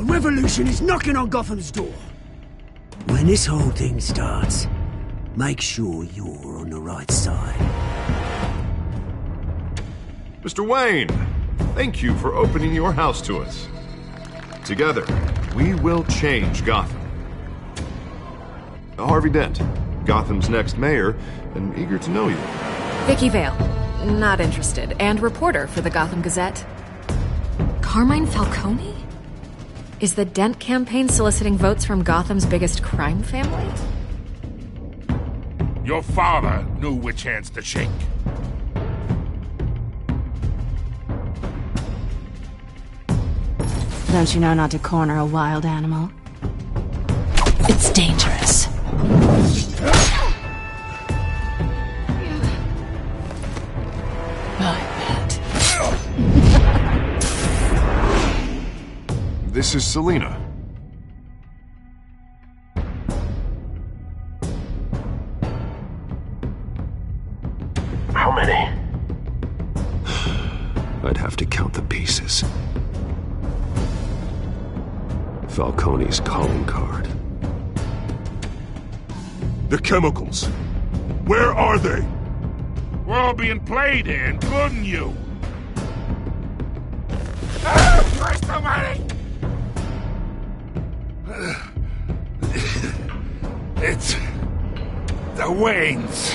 revolution is knocking on Gotham's door. When this whole thing starts, make sure you're on the right side. Mr. Wayne, thank you for opening your house to us. Together, we will change Gotham. Harvey Dent, Gotham's next mayor, and eager to know you. Vicky Vale, not interested, and reporter for the Gotham Gazette. Carmine Falcone? Is the Dent campaign soliciting votes from Gotham's biggest crime family? Your father knew which hands to shake. Don't you know not to corner a wild animal? It's dangerous. I bet. This is Selina. How many? I'd have to count the pieces. Falcone's calling card. The chemicals. Where are they? We're all being played here, including you. Christ almighty! It's the Waynes.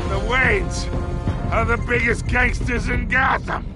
The Waynes are the biggest gangsters in Gotham.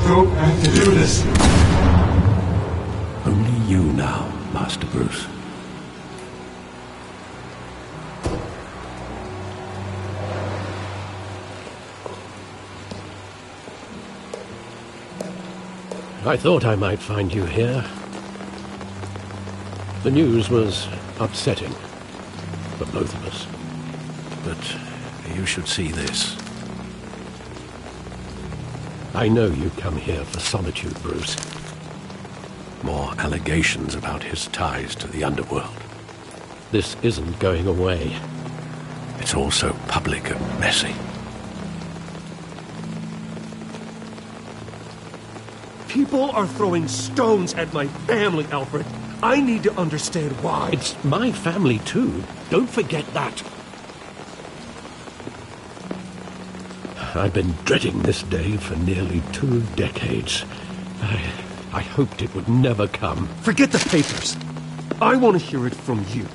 Don't have to do this. Only you now, Master Bruce. I thought I might find you here. The news was upsetting for both of us. But you should see this. I know you come here for solitude, Bruce. More allegations about his ties to the underworld. This isn't going away. It's all so public and messy. People are throwing stones at my family, Alfred. I need to understand why. It's my family, too. Don't forget that. I've been dreading this day for nearly 2 decades. I hoped it would never come. Forget the papers. I want to hear it from you.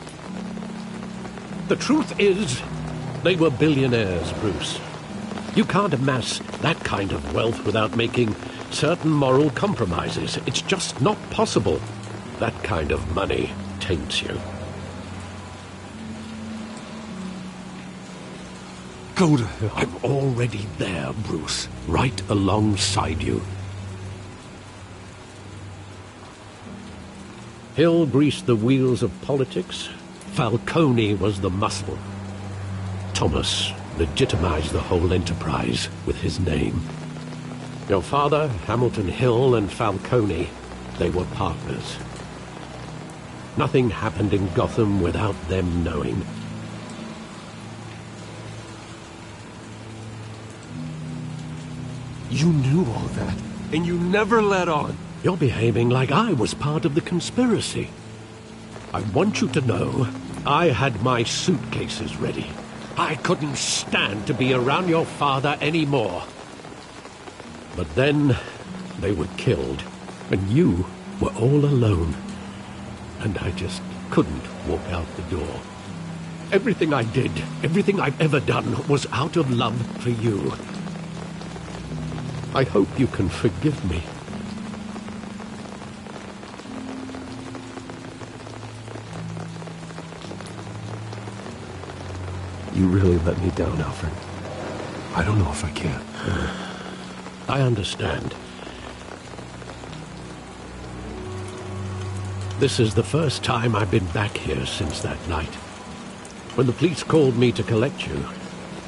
The truth is, they were billionaires, Bruce. You can't amass that kind of wealth without making certain moral compromises. It's just not possible. That kind of money taints you. Go to hell. I'm already there, Bruce. Right alongside you. Hill greased the wheels of politics. Falcone was the muscle. Thomas legitimized the whole enterprise with his name. Your father, Hamilton Hill, and Falcone, they were partners. Nothing happened in Gotham without them knowing. You knew all that, and you never let on. You're behaving like I was part of the conspiracy. I want you to know I had my suitcases ready. I couldn't stand to be around your father anymore. But then they were killed, and you were all alone. And I just couldn't walk out the door. Everything I did, everything I've ever done, was out of love for you. I hope you can forgive me. You really let me down, Alfred. I don't know if I can. I understand. This is the first time I've been back here since that night. When the police called me to collect you,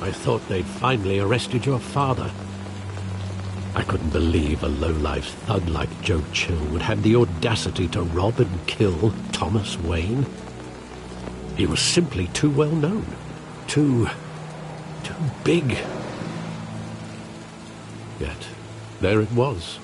I thought they'd finally arrested your father. I couldn't believe a low-life thug like Joe Chill would have the audacity to rob and kill Thomas Wayne. He was simply too well known. Too big. Yet, there it was.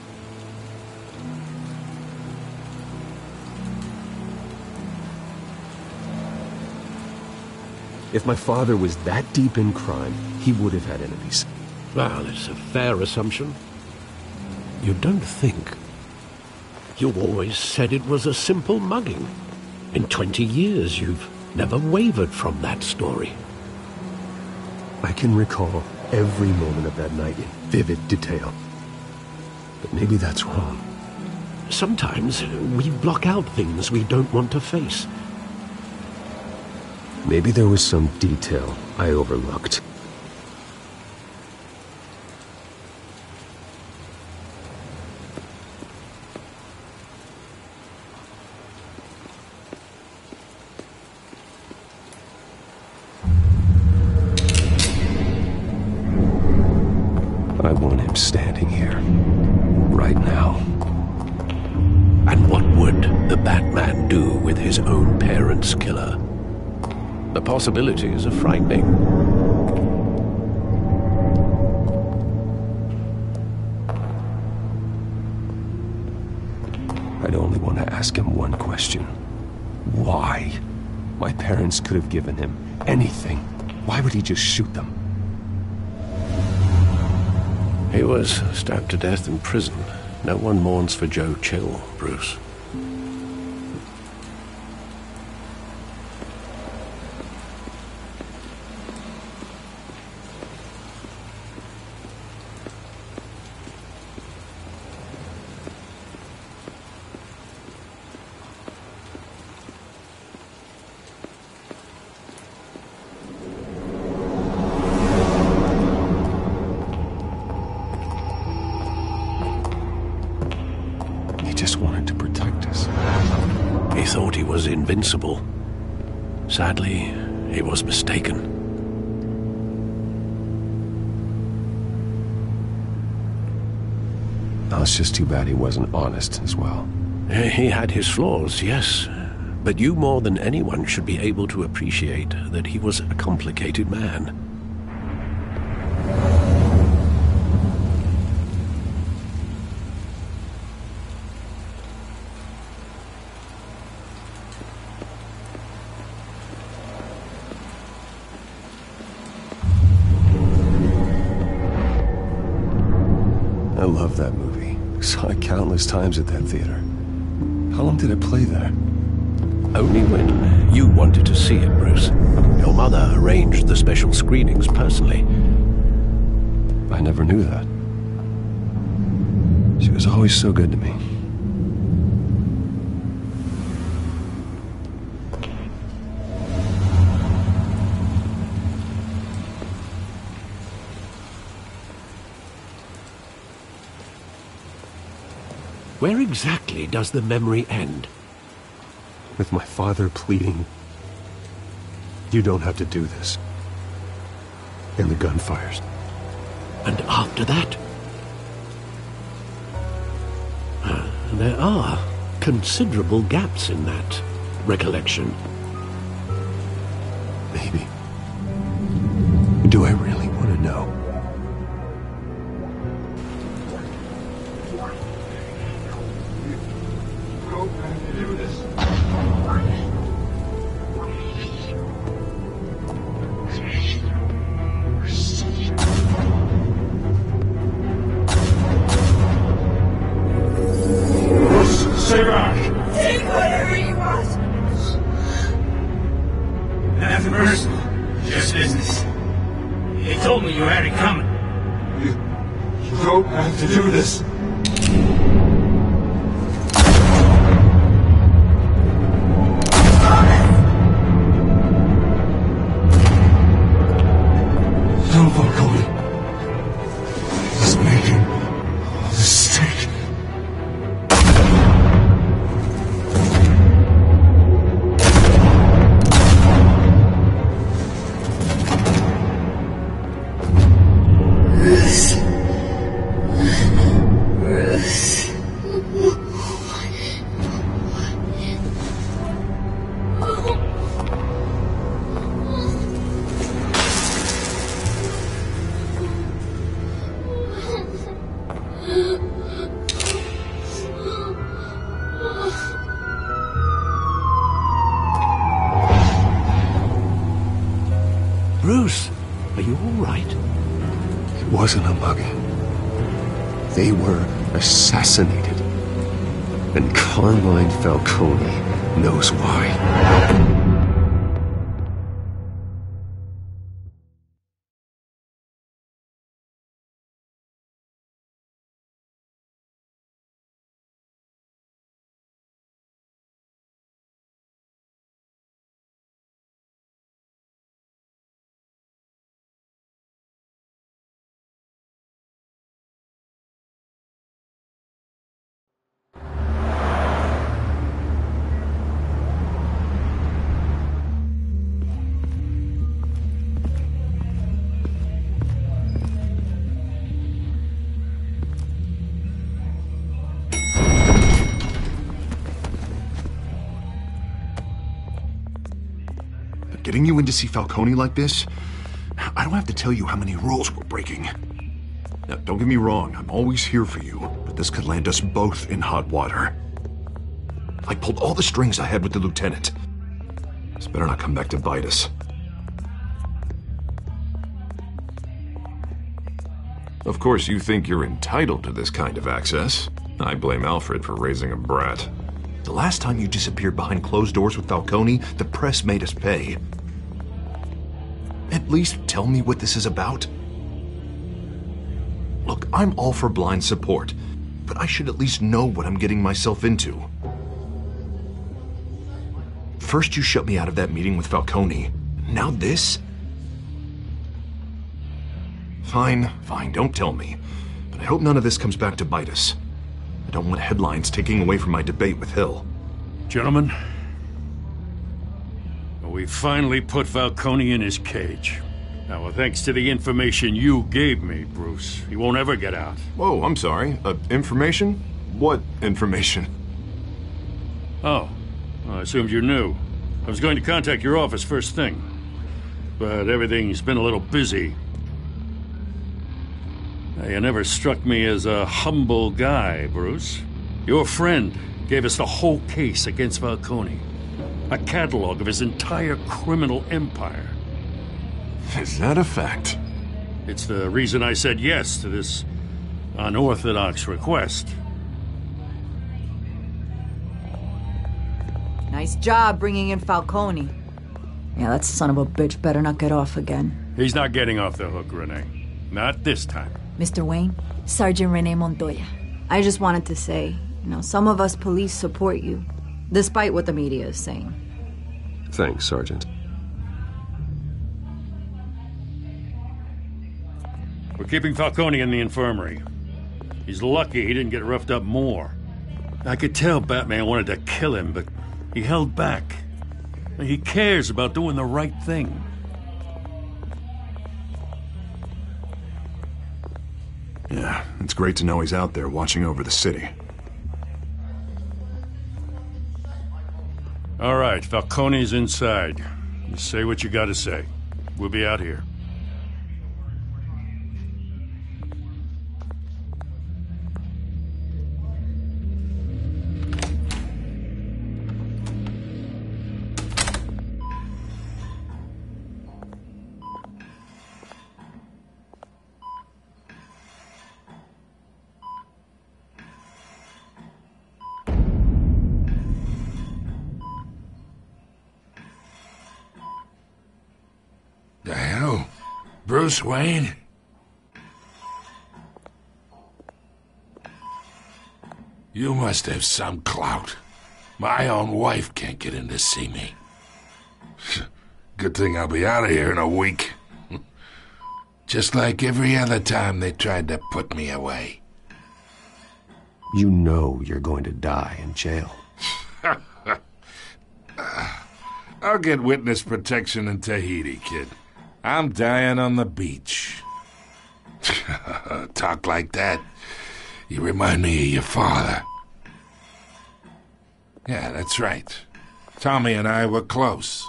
If my father was that deep in crime, he would have had enemies. Well, it's a fair assumption. You don't think. You always said it was a simple mugging. In 20 years, you've never wavered from that story. I can recall every moment of that night in vivid detail. But maybe that's wrong. Sometimes we block out things we don't want to face. Maybe there was some detail I overlooked. I want him standing here, right now. And what would the Batman do with his own parents' killer? The possibilities are frightening. I'd only want to ask him one question. Why? My parents could have given him anything. Why would he just shoot them? He was stabbed to death in prison. No one mourns for Joe Chill, Bruce. Invincible. Sadly, he was mistaken. Oh, it's just too bad he wasn't honest as well. He had his flaws, yes. But you more than anyone should be able to appreciate that he was a complicated man. I love that movie. Saw it countless times at that theater. How long did it play there? Only when you wanted to see it, Bruce. Your mother arranged the special screenings personally. I never knew that. She was always so good to me. Where exactly does the memory end? With my father pleading, "You don't have to do this." And the gun fires. And after that? There are considerable gaps in that recollection. Maybe. Do I really want to know? don't have to do this. No, Falcone. He's making a mistake. Bruce, are you all right? It wasn't a bug. They were assassinated. And Carmine Falcone knows why. Getting you in to see Falcone like this? I don't have to tell you how many rules we're breaking. Now, don't get me wrong, I'm always here for you, but this could land us both in hot water. I pulled all the strings I had with the lieutenant. This better not come back to bite us. Of course, you think you're entitled to this kind of access. I blame Alfred for raising a brat. The last time you disappeared behind closed doors with Falcone, the press made us pay. At least tell me what this is about. Look, I'm all for blind support, but I should at least know what I'm getting myself into. First you shut me out of that meeting with Falcone. Now this? Fine, don't tell me. But I hope none of this comes back to bite us. I don't want headlines taking away from my debate with Hill. Gentlemen, we finally put Falcone in his cage. Now, thanks to the information you gave me, Bruce, he won't ever get out. Whoa, I'm sorry. Information? What information? Oh, well, I assumed you knew. I was going to contact your office first thing, but everything's been a little busy. You never struck me as a humble guy, Bruce. Your friend gave us the whole case against Falcone. A catalog of his entire criminal empire. Is that a fact? It's the reason I said yes to this unorthodox request. Nice job bringing in Falcone. Yeah, that son of a bitch better not get off again. He's not getting off the hook, Renee. Not this time. Mr. Wayne, Sergeant Renee Montoya. I just wanted to say, some of us police support you, despite what the media is saying. Thanks, Sergeant. We're keeping Falcone in the infirmary. He's lucky he didn't get roughed up more. I could tell Batman wanted to kill him, but he held back. He cares about doing the right thing. Yeah, it's great to know he's out there watching over the city. All right, Falcone's inside. You say what you gotta say. We'll be out here. The hell? Bruce Wayne? You must have some clout. My own wife can't get in to see me. Good thing I'll be out of here in a week. Just like every other time they tried to put me away. You know you're going to die in jail. I'll get witness protection in Tahiti, kid. I'm dying on the beach. Talk like that. You remind me of your father. Yeah, that's right. Tommy and I were close.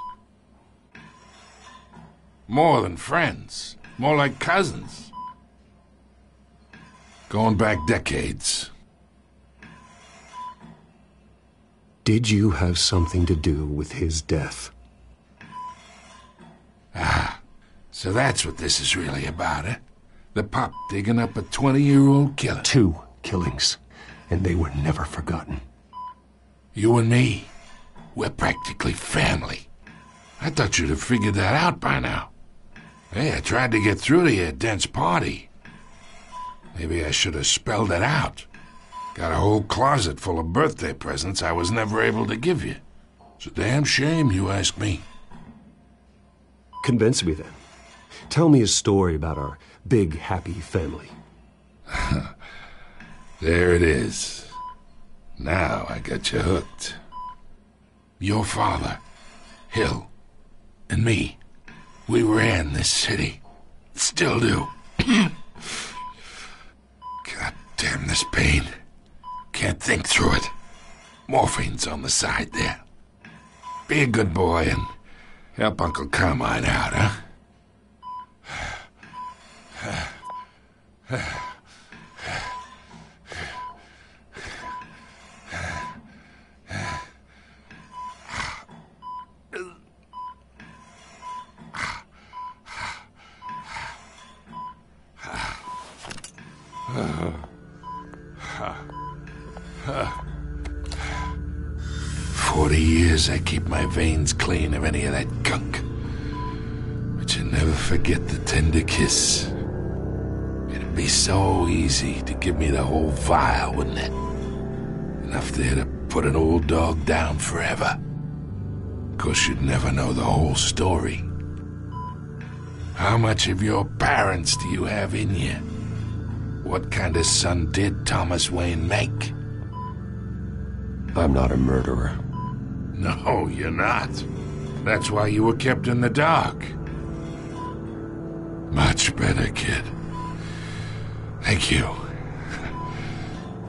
More than friends. More like cousins. Going back decades. Did you have something to do with his death? Ah, so that's what this is really about, eh? The pup digging up a 20-year-old killer. 2 killings, and they were never forgotten. You and me, we're practically family. I thought you'd have figured that out by now. Hey, I tried to get through to your dense party. Maybe I should have spelled it out. Got a whole closet full of birthday presents I was never able to give you. It's a damn shame, you ask me. Convince me, then. Tell me a story about our big, happy family. There it is. Now I got you hooked. Your father, Hill, and me, we ran this city. Still do. God damn this pain. Can't think through it. Morphine's on the side there. Be a good boy and help Uncle Carmine out, huh? I keep my veins clean of any of that gunk. But you never forget the tender kiss. It'd be so easy to give me the whole vial, wouldn't it? Enough there to put an old dog down forever. Of course, you'd never know the whole story. How much of your parents do you have in you? What kind of son did Thomas Wayne make? I'm not a murderer. No, you're not. That's why you were kept in the dark. Much better, kid. Thank you.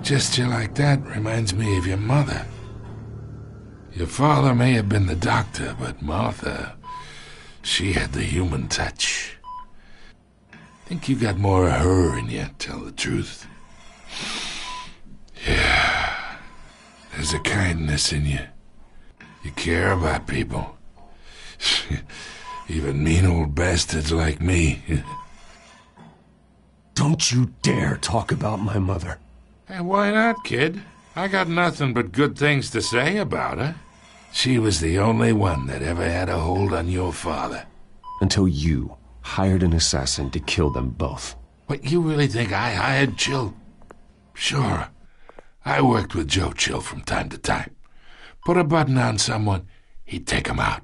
Gesture like that reminds me of your mother. Your father may have been the doctor, but Martha, she had the human touch. Think you got more of her in you, tell the truth. Yeah. There's a kindness in you. You care about people. Even mean old bastards like me. Don't you dare talk about my mother. Hey, why not, kid? I got nothing but good things to say about her. She was the only one that ever had a hold on your father. Until you hired an assassin to kill them both. What, you really think I hired Chill? Sure. I worked with Joe Chill from time to time. Put a button on someone, he'd take him out.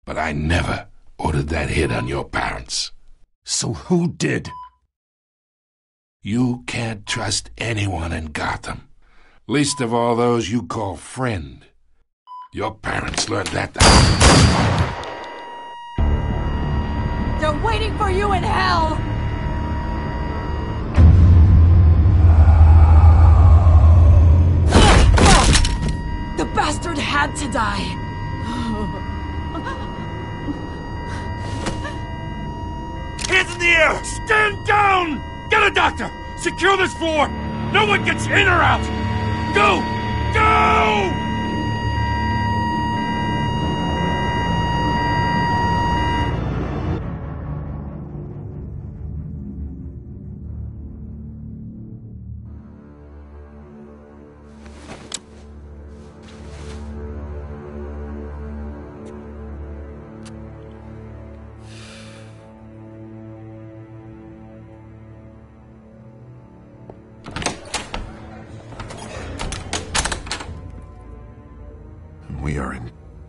But I never ordered that hit on your parents. So who did? You can't trust anyone in Gotham. Least of all those you call friend. Your parents learned that. They're waiting for you in hell! The bastard had to die. Hands in the air! Stand down! Get a doctor! Secure this floor! No one gets in or out! Go! Go!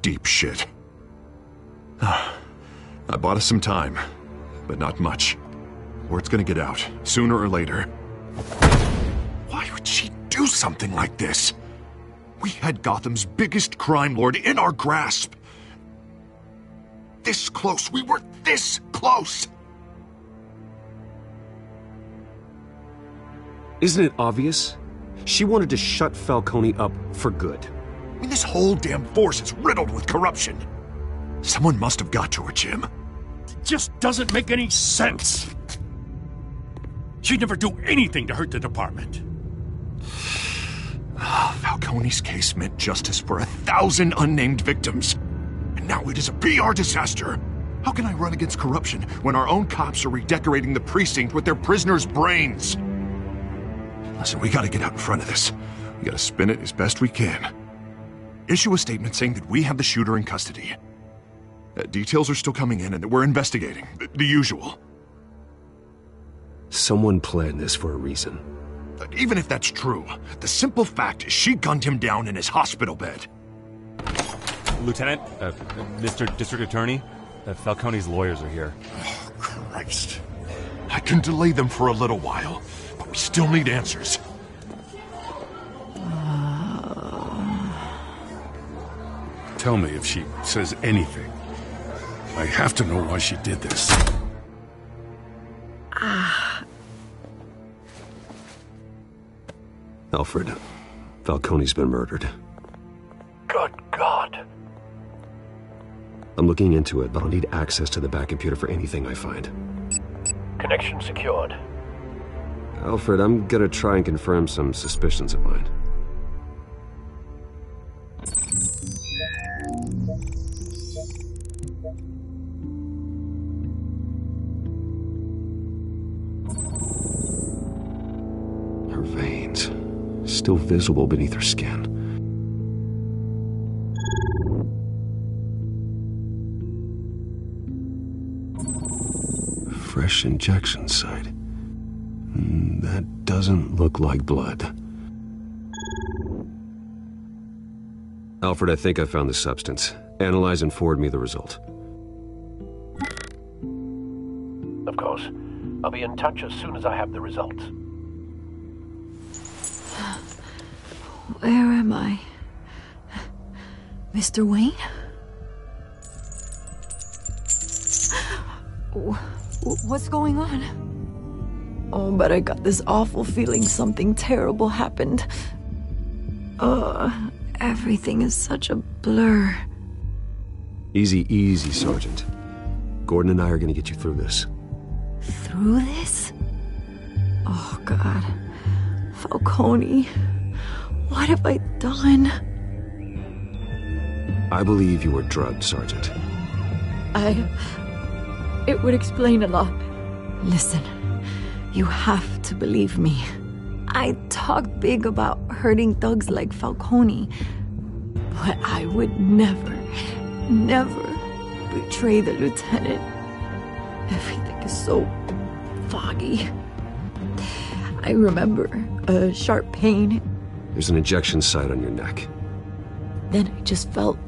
deep shit. I bought us some time, but not much. Word's gonna get out, sooner or later. Why would she do something like this? We had Gotham's biggest crime lord in our grasp. This close. We were this close. Isn't it obvious? She wanted to shut Falcone up for good. I mean, this whole damn force is riddled with corruption. Someone must have got to her, Jim. It just doesn't make any sense. She'd never do anything to hurt the department. Falcone's case meant justice for 1,000 unnamed victims. And now it is a PR disaster. How can I run against corruption when our own cops are redecorating the precinct with their prisoners' brains? Listen, we gotta get out in front of this. We gotta spin it as best we can. Issue a statement saying that we have the shooter in custody. Details are still coming in and that we're investigating. The usual. Someone planned this for a reason. Even if that's true, the simple fact is she gunned him down in his hospital bed. Lieutenant, Mr. District Attorney, Falcone's lawyers are here. Oh, Christ. I can delay them for a little while, but we still need answers. Tell me if she says anything. I have to know why she did this. Alfred, Falcone's been murdered. Good God. I'm looking into it, but I'll need access to the back computer for anything I find. Connection secured. Alfred, I'm gonna try and confirm some suspicions of mine. Her veins, still visible beneath her skin. Fresh injection site. That doesn't look like blood. Alfred, I think I found the substance. Analyze and forward me the result. Of course. I'll be in touch as soon as I have the results. Where am I? Mr. Wayne? What's going on? Oh, but I got this awful feeling something terrible happened. Everything is such a blur. Easy, easy, Sergeant. Gordon and I are gonna get you through this. Through this? Oh, God. Falcone. What have I done? I believe you were drugged, Sergeant. It would explain a lot. Listen, you have to believe me. I talked big about hurting thugs like Falcone, but I would never betray the lieutenant. Everything is so foggy. I remember a sharp pain. There's an injection site on your neck. Then I just felt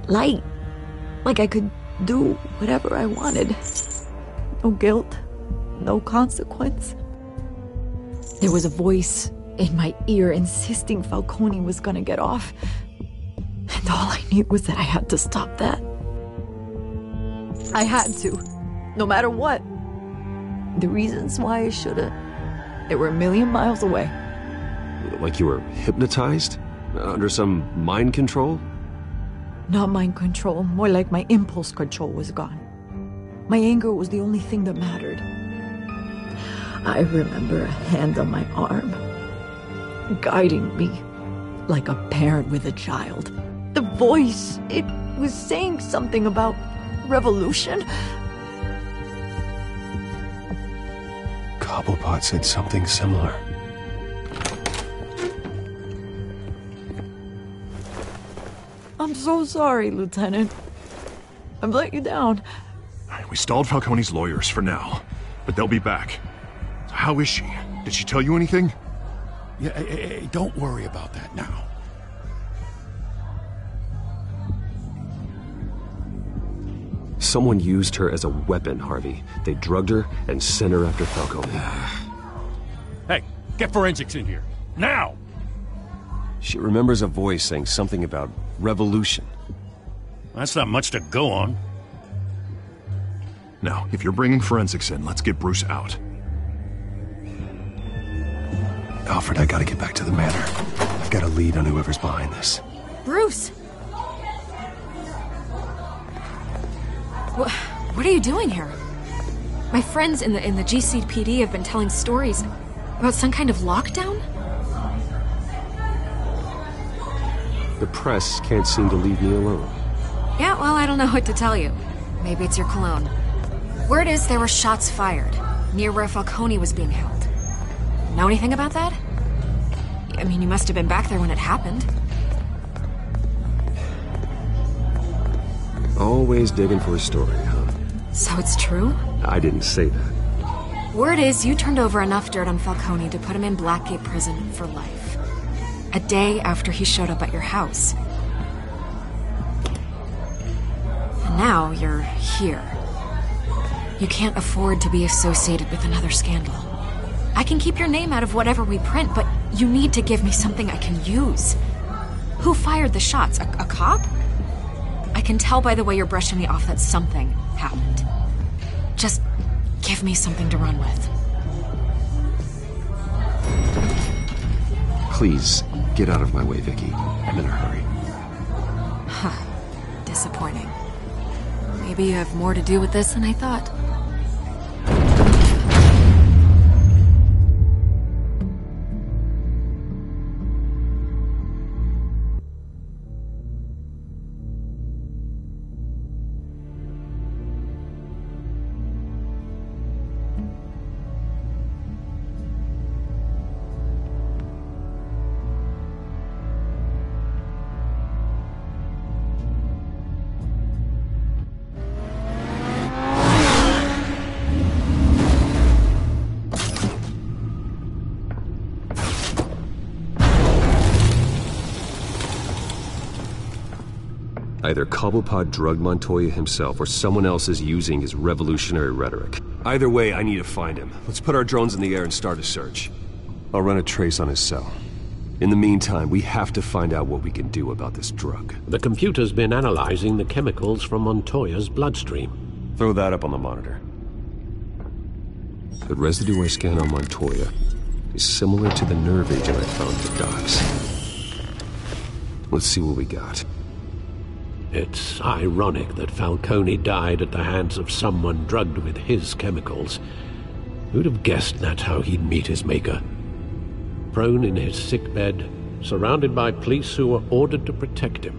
light, like I could do whatever I wanted. No guilt, no consequence. There was a voice in my ear insisting Falcone was gonna get off. And all I knew was that I had to stop that. I had to, no matter what. The reasons why I should've, they were a million miles away. Like you were hypnotized? Under some mind control? Not mind control, more like my impulse control was gone. My anger was the only thing that mattered. I remember a hand on my arm, guiding me like a parent with a child. The voice, it was saying something about revolution. Cobblepot said something similar. I'm so sorry, Lieutenant. I've let you down. We stalled Falcone's lawyers for now, but they'll be back. How is she? Did she tell you anything? Yeah, hey, don't worry about that now. Someone used her as a weapon, Harvey. They drugged her and sent her after Falcone. Hey, get forensics in here. Now! She remembers a voice saying something about revolution. That's not much to go on. Now, if you're bringing forensics in, let's get Bruce out. Alfred, I gotta get back to the manor. I've got a lead on whoever's behind this. Bruce! What are you doing here? My friends in the GCPD have been telling stories about some kind of lockdown? The press can't seem to leave me alone. Yeah, well, I don't know what to tell you. Maybe it's your cologne. Word is there were shots fired near where Falcone was being held. Know anything about that? I mean, you must have been back there when it happened. Always digging for a story, huh? So it's true? I didn't say that. Word is you turned over enough dirt on Falcone to put him in Blackgate Prison for life. A day after he showed up at your house. And now you're here. You can't afford to be associated with another scandal. I can keep your name out of whatever we print, but you need to give me something I can use. Who fired the shots? A cop? I can tell by the way you're brushing me off that something happened. Just give me something to run with. Please, get out of my way, Vicky. I'm in a hurry. Huh. Disappointing. Maybe you have more to do with this than I thought. Either Cobblepot drugged Montoya himself, or someone else is using his revolutionary rhetoric. Either way, I need to find him. Let's put our drones in the air and start a search. I'll run a trace on his cell. In the meantime, we have to find out what we can do about this drug. The computer's been analyzing the chemicals from Montoya's bloodstream. Throw that up on the monitor. The residue I scanned on Montoya is similar to the nerve agent I found at the docks. Let's see what we got. It's ironic that Falcone died at the hands of someone drugged with his chemicals. Who'd have guessed that's how he'd meet his maker? Prone in his sickbed, surrounded by police who were ordered to protect him.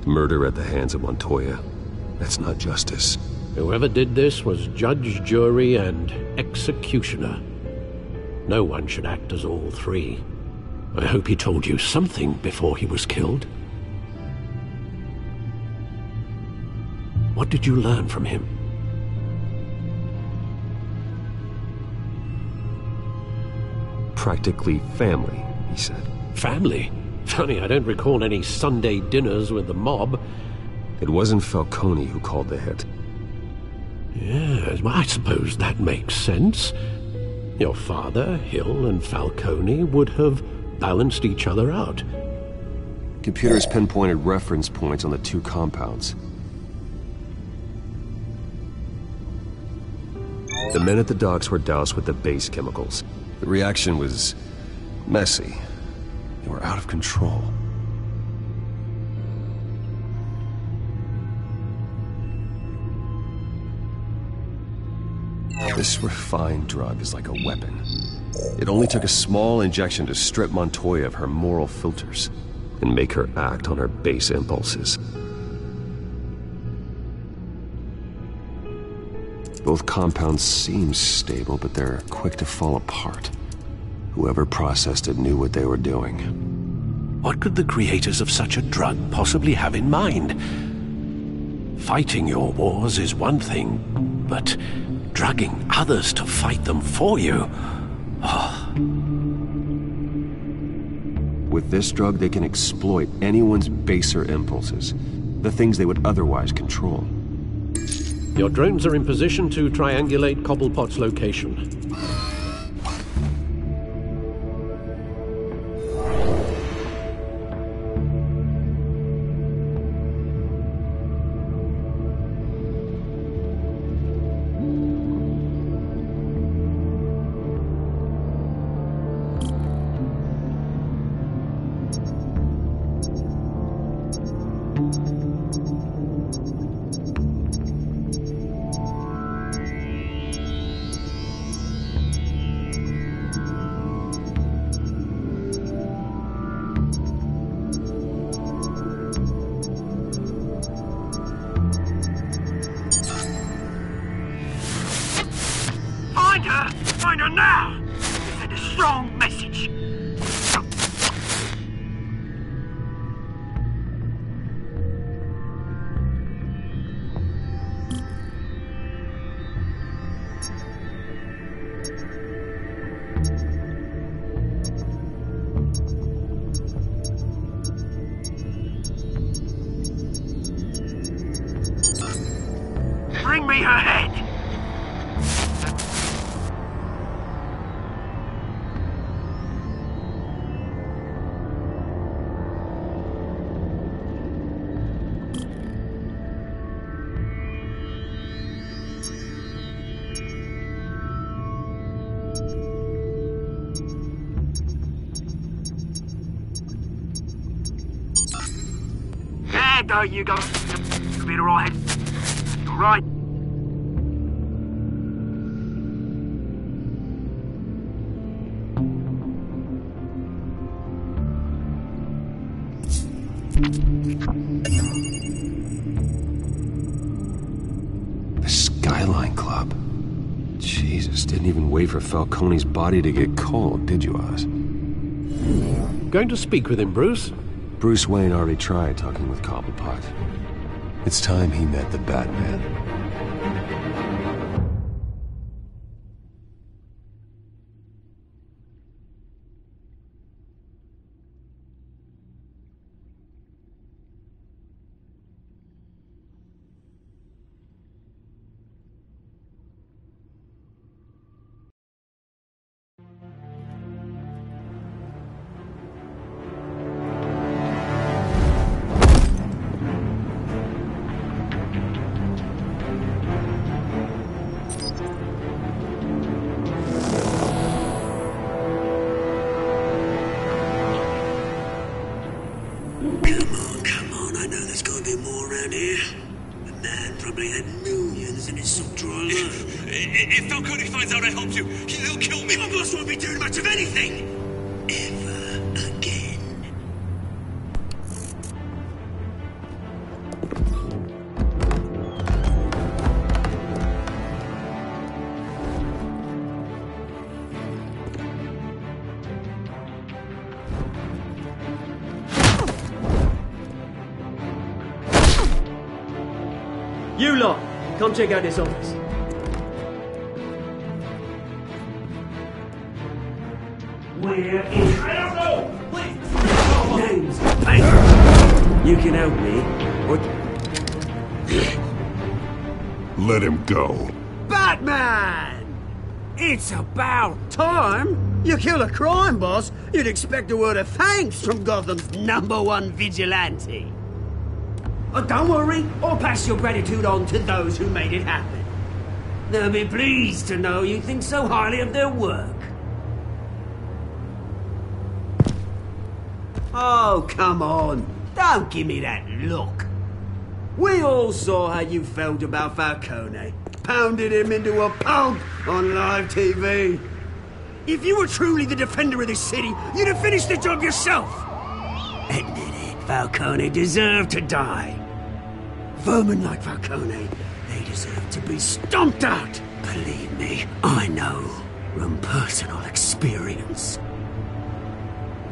Murder at the hands of Montoya. That's not justice. Whoever did this was judge, jury, and executioner. No one should act as all three. I hope he told you something before he was killed. What did you learn from him? Practically family, he said. Family? Funny, I don't recall any Sunday dinners with the mob. It wasn't Falcone who called the hit. Yes, well, I suppose that makes sense. Your father, Hill, and Falcone would have balanced each other out. Computers pinpointed reference points on the two compounds. The men at the docks were doused with the base chemicals. The reaction was messy. They were out of control. This refined drug is like a weapon. It only took a small injection to strip Montoya of her moral filters and make her act on her base impulses. Both compounds seem stable, but they're quick to fall apart. Whoever processed it knew what they were doing. What could the creators of such a drug possibly have in mind? Fighting your wars is one thing, but drugging others to fight them for you? Oh. With this drug, they can exploit anyone's baser impulses. The things they would otherwise control. Your drones are in position to triangulate Cobblepot's location. Find her now! Send a strong message. Bring me her head! There you go. You'll be all right. All right. The Skyline Club. Jesus, didn't even wait for Falcone's body to get cold, did you, Oz? Going to speak with him, Bruce? Bruce Wayne already tried talking with Cobblepot. It's time he met the Batman. If Falcone finds out I helped you, he'll kill me. My boss won't be doing much of anything. Ever again. You lot, come check out this office. We're in. I don't know! Please! Names. Hey! You can help me. What? Let him go. Batman! It's about time! You kill a crime boss, you'd expect a word of thanks from Gotham's #1 vigilante. But don't worry, I'll pass your gratitude on to those who made it happen. They'll be pleased to know you think so highly of their work. Oh, come on. Don't give me that look. We all saw how you felt about Falcone. Pounded him into a pulp on live TV. If you were truly the defender of this city, you'd have finished the job yourself. Admit it, Falcone deserved to die. Vermin like Falcone, they deserve to be stomped out. Believe me, I know from personal experience.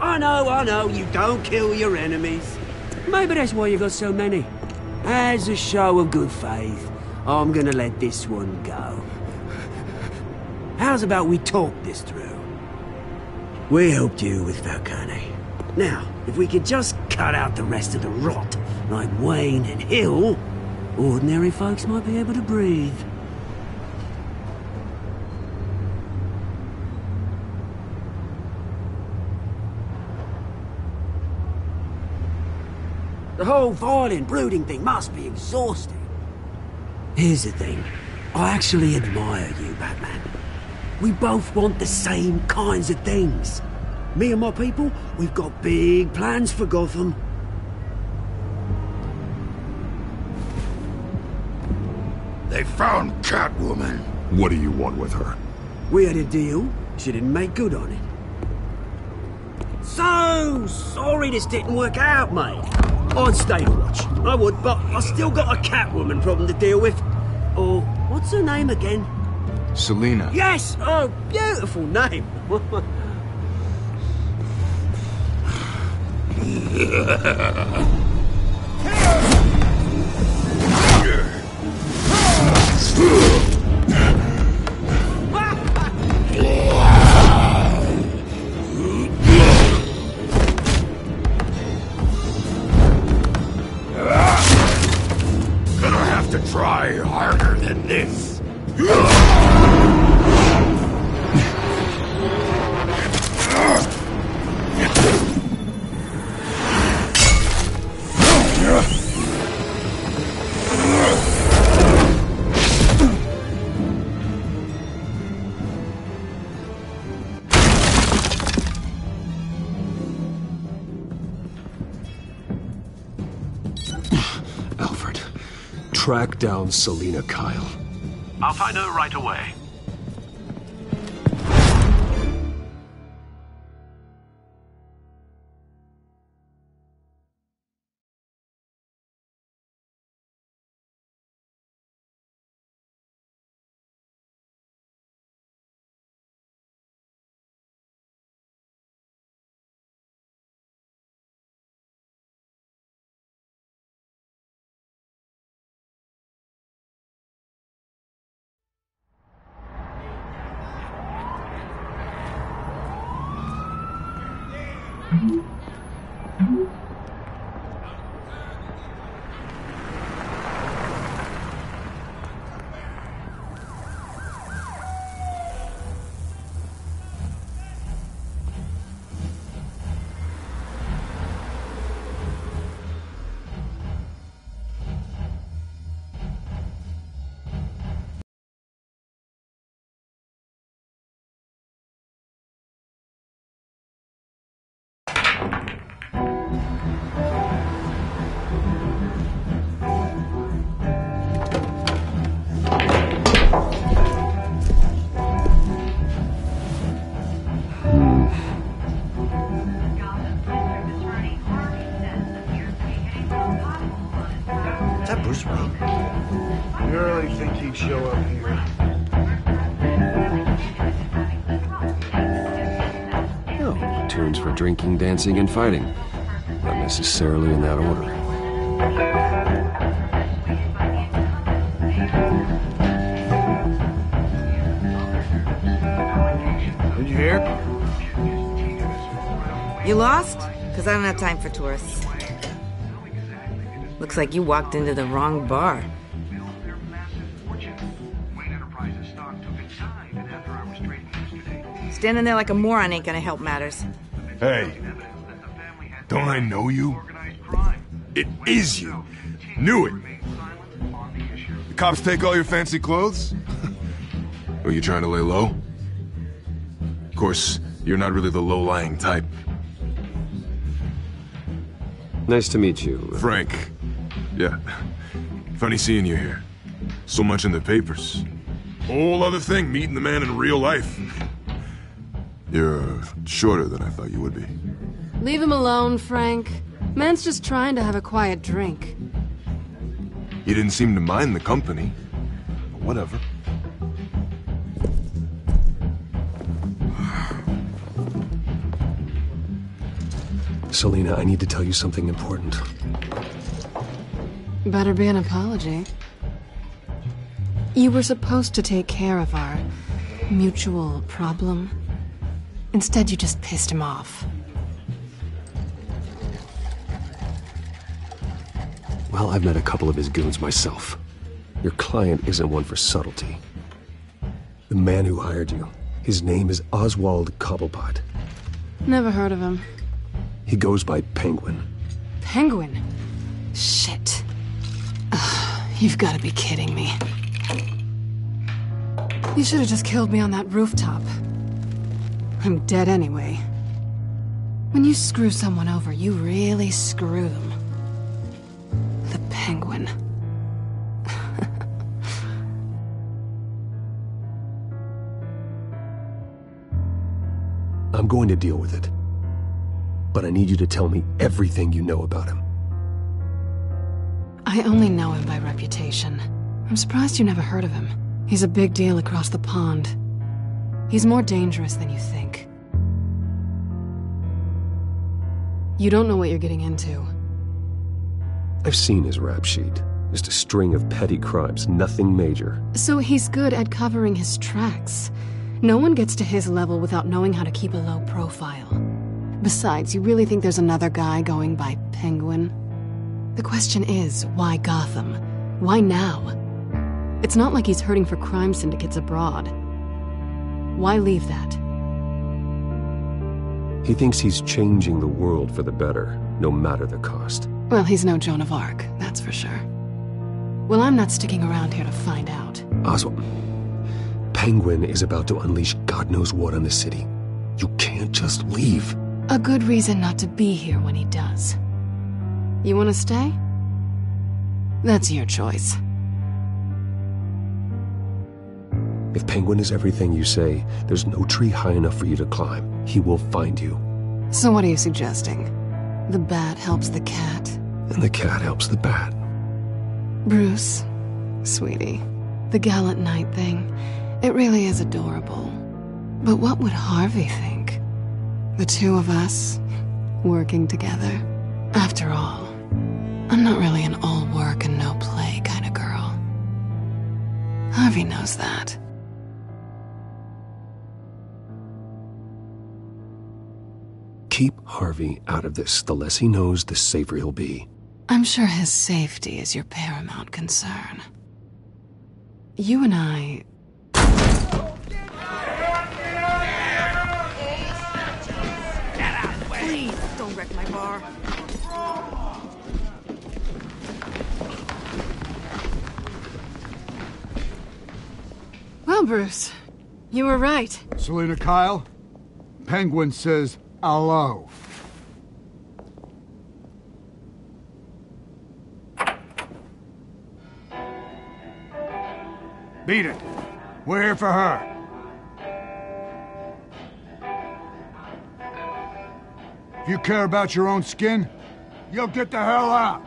I know, you don't kill your enemies. Maybe that's why you got so many. As a show of good faith, I'm gonna let this one go. How's about we talk this through? We helped you with Falcone. Now, if we could just cut out the rest of the rot like Wayne and Hill, ordinary folks might be able to breathe. The whole violent, brooding thing must be exhausting. Here's the thing. I actually admire you, Batman. We both want the same kinds of things. Me and my people, we've got big plans for Gotham. They found Catwoman. What do you want with her? We had a deal. She didn't make good on it. So sorry this didn't work out, mate. I'd stay to watch. I would, but I still got a Catwoman problem to deal with. Oh, what's her name again? Selina. Yes! Oh, beautiful name. Gonna have to try harder than this. Alfred, track down Selina Kyle. I'll find her right away. Bruce Wayne? You really think he'd show up here? Oh, tunes for drinking, dancing, and fighting. Not necessarily in that order. Did you hear? You lost? Because I don't have time for tourists. Looks like you walked into the wrong bar. Standing there like a moron ain't gonna help matters. Hey, don't I know you? It is you. Knew it. The cops take all your fancy clothes? Are you trying to lay low? Of course, you're not really the low-lying type. Nice to meet you. Frank. Yeah. Funny seeing you here. So much in the papers. Whole other thing, meeting the man in real life. You're shorter than I thought you would be. Leave him alone, Frank. Man's just trying to have a quiet drink. You didn't seem to mind the company. But whatever. Selina, I need to tell you something important. Better be an apology. You were supposed to take care of our mutual problem. Instead, you just pissed him off. Well, I've met a couple of his goons myself. Your client isn't one for subtlety. The man who hired you, his name is Oswald Cobblepot. Never heard of him. He goes by Penguin. Penguin? Shit. Ugh, you've got to be kidding me. You should have just killed me on that rooftop. I'm dead anyway. When you screw someone over, you really screw them. The Penguin. I'm going to deal with it. But I need you to tell me everything you know about him. I only know him by reputation. I'm surprised you never heard of him. He's a big deal across the pond. He's more dangerous than you think. You don't know what you're getting into. I've seen his rap sheet. Just a string of petty crimes, nothing major. So he's good at covering his tracks. No one gets to his level without knowing how to keep a low profile. Besides, you really think there's another guy going by Penguin? The question is, why Gotham? Why now? It's not like he's hurting for crime syndicates abroad. Why leave that? He thinks he's changing the world for the better, no matter the cost. Well, he's no Joan of Arc, that's for sure. Well, I'm not sticking around here to find out. Oswald, Penguin is about to unleash God knows what on the city. You can't just leave. A good reason not to be here when he does. You want to stay? That's your choice. If Penguin is everything you say, there's no tree high enough for you to climb. He will find you. So what are you suggesting? The bat helps the cat? And the cat helps the bat. Bruce, sweetie, the gallant knight thing, it really is adorable. But what would Harvey think? The two of us, working together? After all, I'm not really an all work and no play kind of girl. Harvey knows that. Keep Harvey out of this. The less he knows, the safer he'll be. I'm sure his safety is your paramount concern. You and I... Please, don't wreck my bar. Well, Bruce, you were right. Selina Kyle, Penguin says hello. Beat it. We're here for her. If you care about your own skin, you'll get the hell out.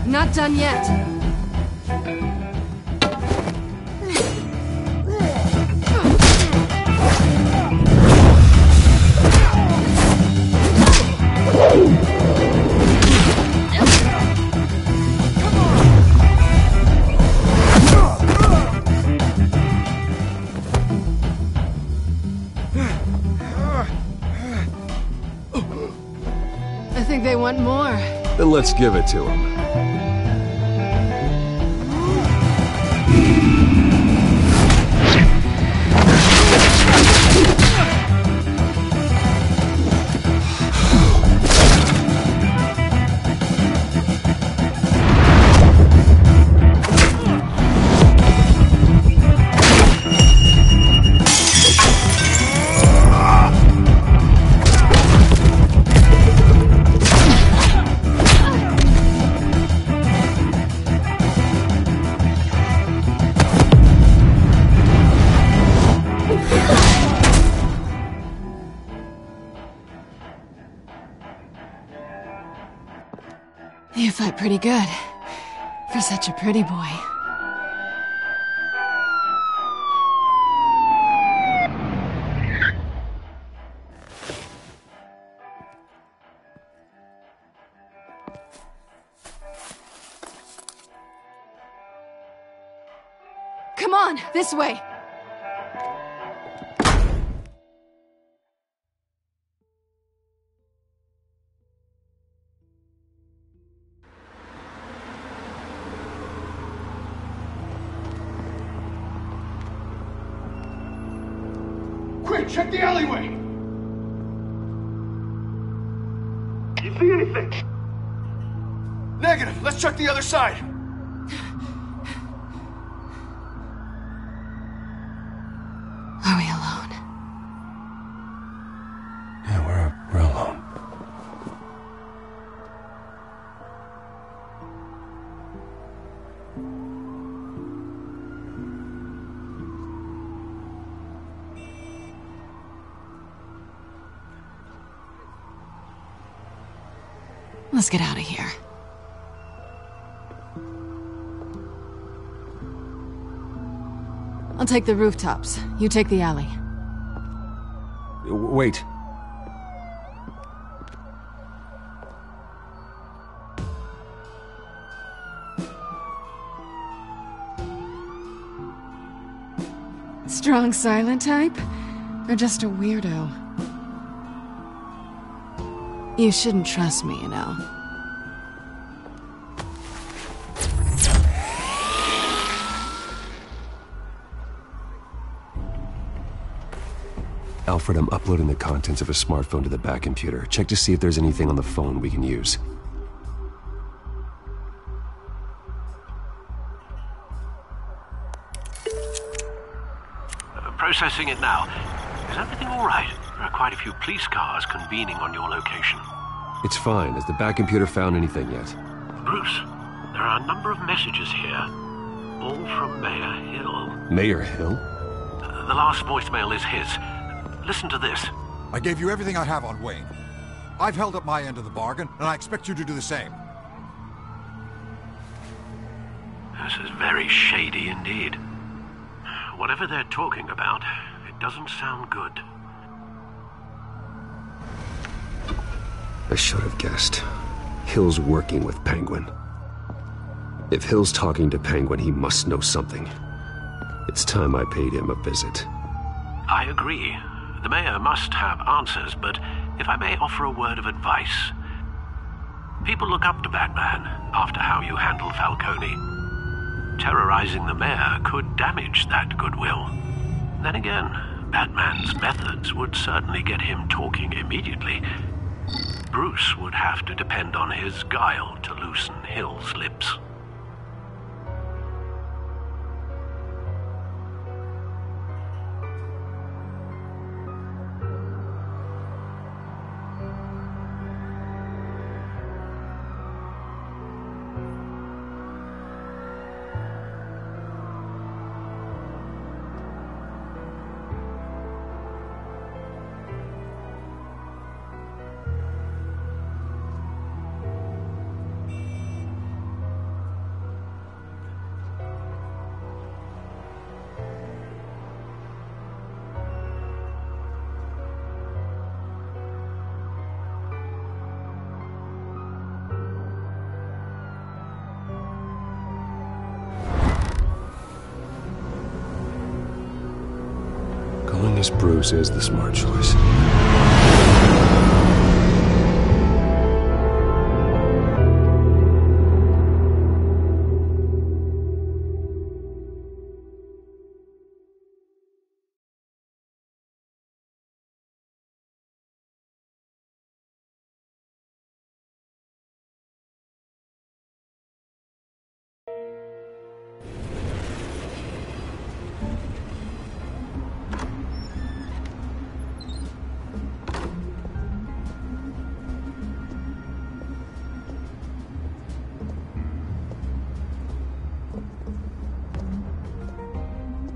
Not done yet. I think they want more. Then let's give it to him. You fight pretty good. For such a pretty boy. Come on, this way! Quick, check the alleyway! You see anything? Negative. Let's check the other side. Are we alone? Yeah, we're alone. Let's get out of here. I'll take the rooftops. You take the alley. Wait. Strong silent type? Or just a weirdo? You shouldn't trust me, you know. Alfred, I'm uploading the contents of a smartphone to the back computer. Check to see if there's anything on the phone we can use. Processing it now. Is everything all right? There are quite a few police cars convening on your location. It's fine. Has the back computer found anything yet? Bruce, there are a number of messages here. All from Mayor Hill. Mayor Hill? The last voicemail is his. Listen to this. I gave you everything I have on Wayne. I've held up my end of the bargain, and I expect you to do the same. This is very shady indeed. Whatever they're talking about, it doesn't sound good. I should have guessed. Hill's working with Penguin. If Hill's talking to Penguin, he must know something. It's time I paid him a visit. I agree. The mayor must have answers, but if I may offer a word of advice. People look up to Batman after how you handled Falcone. Terrorizing the mayor could damage that goodwill. Then again, Batman's methods would certainly get him talking immediately. Bruce would have to depend on his guile to loosen Hill's lips. Calling as Bruce is the smart choice.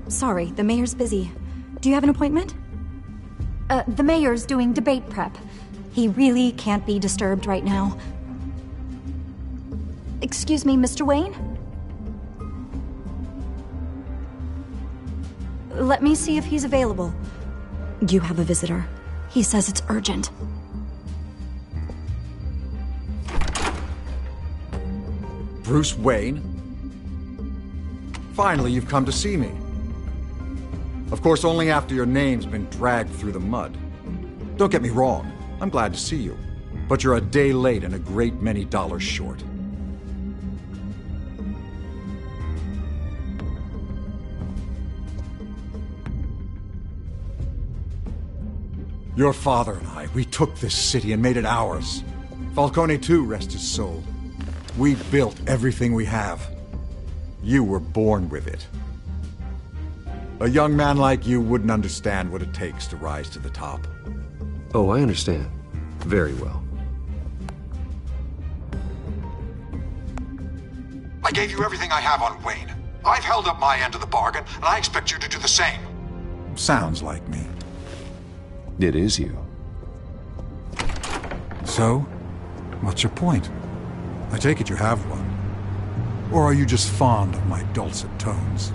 Sorry, the mayor's busy. Do you have an appointment? The mayor's doing debate prep. He really can't be disturbed right now. Excuse me, Mr. Wayne? Let me see if he's available. You have a visitor. He says it's urgent. Bruce Wayne? Finally, you've come to see me. Of course, only after your name's been dragged through the mud. Don't get me wrong, I'm glad to see you. But you're a day late and a great many dollars short. Your father and I, we took this city and made it ours. Falcone too, rest his soul. We built everything we have. You were born with it. A young man like you wouldn't understand what it takes to rise to the top. Oh, I understand. Very well. I gave you everything I have on Wayne. I've held up my end of the bargain, and I expect you to do the same. Sounds like me. It is you. So, what's your point? I take it you have one. Or are you just fond of my dulcet tones?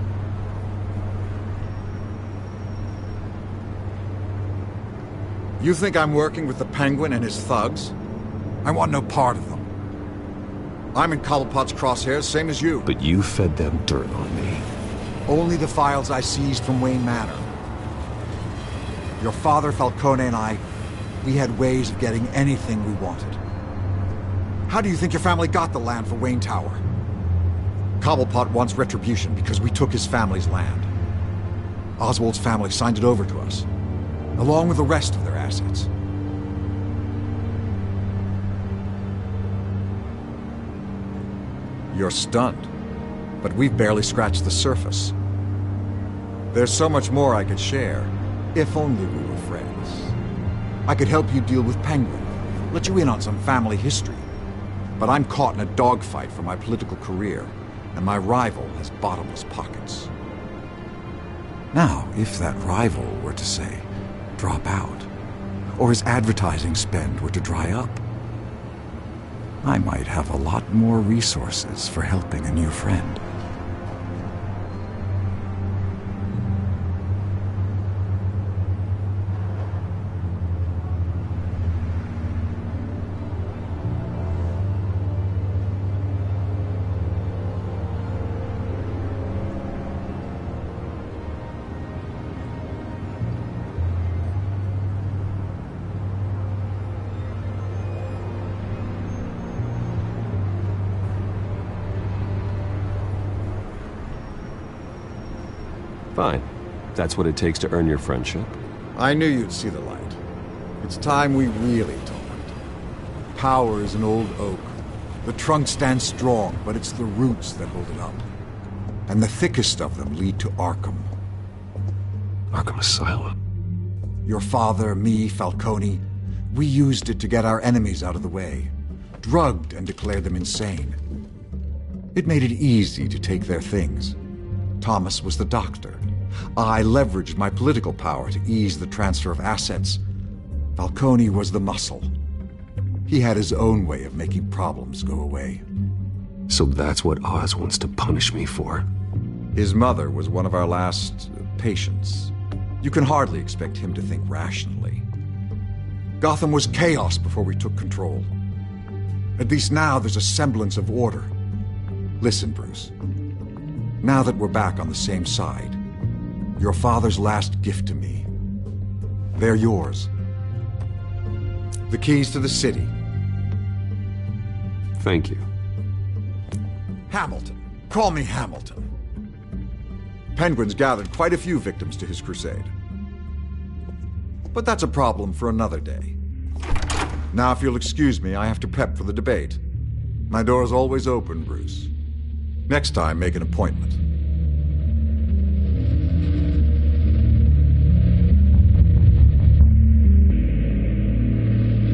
You think I'm working with the Penguin and his thugs? I want no part of them. I'm in Cobblepot's crosshairs, same as you. But you fed them dirt on me. Only the files I seized from Wayne Manor. Your father, Falcone, and I, we had ways of getting anything we wanted. How do you think your family got the land for Wayne Tower? Cobblepot wants retribution because we took his family's land. Oswald's family signed it over to us, along with the rest of their assets. You're stunned, but we've barely scratched the surface. There's so much more I could share, if only we were friends. I could help you deal with Penguin, let you in on some family history. But I'm caught in a dogfight for my political career, and my rival has bottomless pockets. Now, if that rival were to say, drop out, or his advertising spend were to dry up, I might have a lot more resources for helping a new friend. Fine. That's what it takes to earn your friendship. I knew you'd see the light. It's time we really talked. Power is an old oak. The trunk stands strong, but it's the roots that hold it up. And the thickest of them lead to Arkham. Arkham Asylum? Your father, me, Falcone, we used it to get our enemies out of the way. Drugged and declared them insane. It made it easy to take their things. Thomas was the doctor. I leveraged my political power to ease the transfer of assets. Falcone was the muscle. He had his own way of making problems go away. So that's what Oz wants to punish me for? His mother was one of our last patients. You can hardly expect him to think rationally. Gotham was chaos before we took control. At least now there's a semblance of order. Listen, Bruce. Now that we're back on the same side, your father's last gift to me, they're yours. The keys to the city. Thank you. Hamilton. Call me Hamilton. Penguin's gathered quite a few victims to his crusade. But that's a problem for another day. Now, if you'll excuse me, I have to prep for the debate. My door is always open, Bruce. Next time, make an appointment.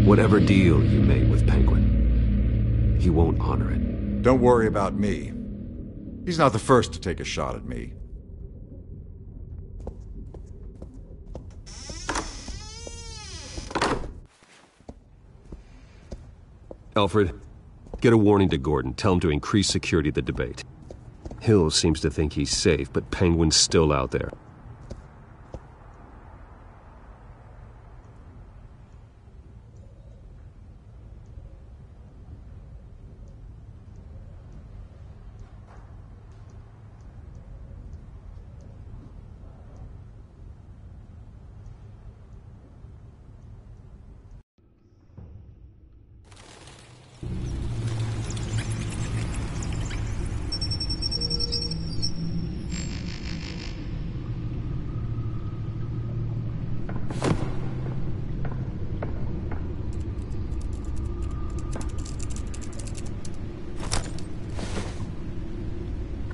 Whatever deal you made with Penguin, he won't honor it. Don't worry about me. He's not the first to take a shot at me. Alfred, Get a warning to Gordon. Tell him to increase security at the debate. Hill seems to think he's safe, but Penguin's still out there.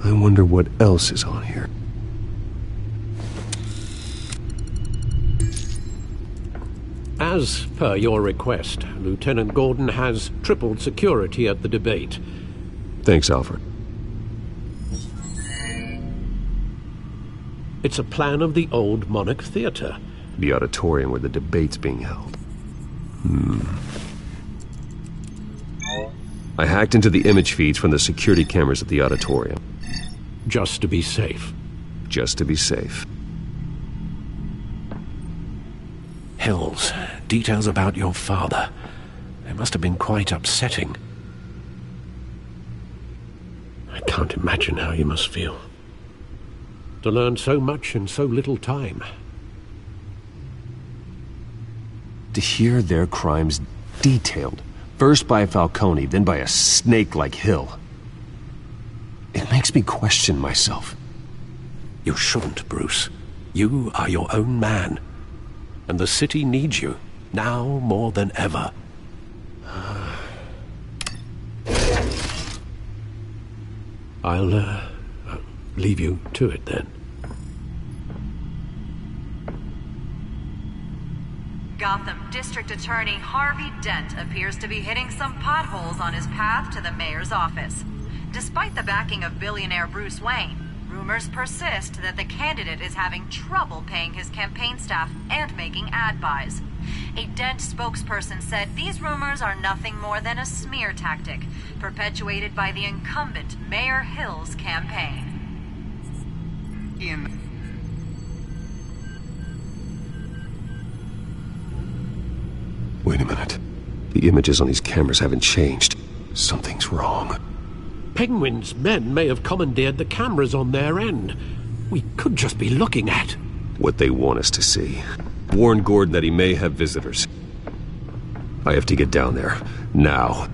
I wonder what else is on here. As per your request, Lieutenant Gordon has tripled security at the debate. Thanks, Alfred. It's a plan of the old Monarch Theater. The auditorium where the debate's being held. I hacked into the image feeds from the security cameras at the auditorium. Just to be safe. Just to be safe. Hills, details about your father. They must have been quite upsetting. I can't imagine how you must feel. To learn so much in so little time. To hear their crimes detailed, first by Falcone, then by a snake like Hill. It makes me question myself. You shouldn't, Bruce. You are your own man. And the city needs you, now more than ever. I'll leave you to it then. Gotham District Attorney Harvey Dent appears to be hitting some potholes on his path to the mayor's office. Despite the backing of billionaire Bruce Wayne, rumors persist that the candidate is having trouble paying his campaign staff and making ad buys. A Dent spokesperson said these rumors are nothing more than a smear tactic, perpetuated by the incumbent Mayor Hill's campaign. Wait a minute. The images on these cameras haven't changed. Something's wrong. Penguin's men may have commandeered the cameras on their end. We could just be looking at what they want us to see. Warn Gordon that he may have visitors. I have to get down there. Now.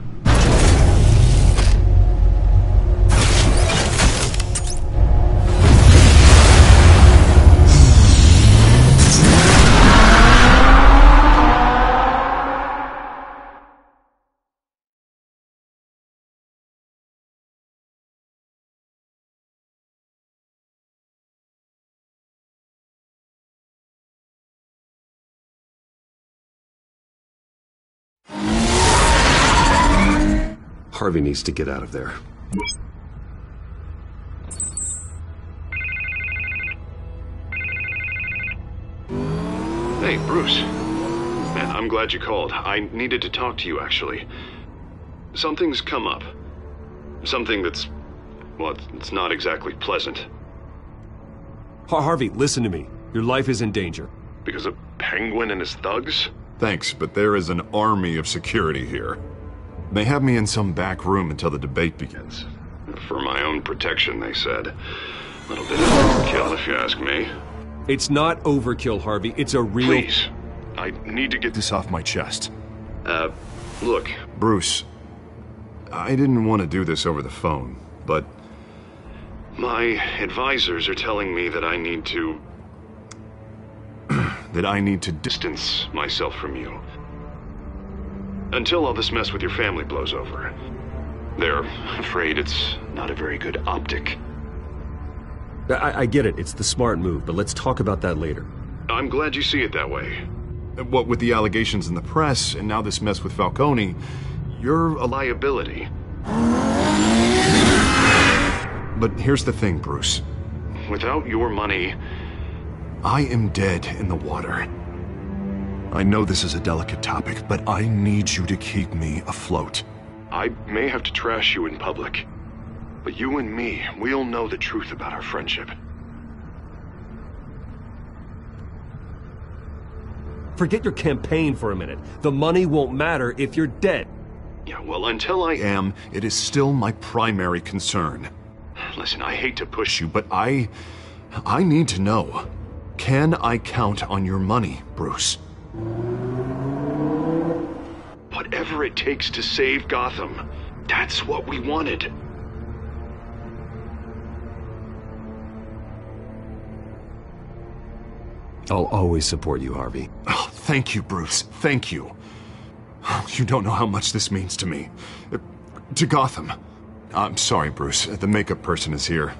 Harvey needs to get out of there. Hey, Bruce. Man, I'm glad you called. I needed to talk to you, actually. Something's come up. Something that's... well, it's not exactly pleasant. Harvey, listen to me. Your life is in danger. Because of Penguin and his thugs? Thanks, but there is an army of security here. They have me in some back room until the debate begins. For my own protection, they said. A little bit of overkill, if you ask me. It's not overkill, Harvey. It's a real... Please. I need to get this off my chest. Look, Bruce. I didn't want to do this over the phone, but... my advisors are telling me that I need to... that I need to distance myself from you. Until all this mess with your family blows over. They're afraid it's not a very good optic. I get it. It's the smart move, but let's talk about that later. I'm glad you see it that way. What with the allegations in the press, and now this mess with Falcone, you're a liability. But here's the thing, Bruce. Without your money, I am dead in the water. I know this is a delicate topic, but I need you to keep me afloat. I may have to trash you in public, but you and me, we'll know the truth about our friendship. Forget your campaign for a minute. The money won't matter if you're dead. Yeah, well, until I am, it is still my primary concern. Listen, I hate to push you, but I need to know. Can I count on your money, Bruce? Whatever it takes to save Gotham, that's what we wanted. I'll always support you, Harvey. Oh, thank you, Bruce. Thank you. You don't know how much this means to me. To Gotham. I'm sorry, Bruce. The makeup person is here.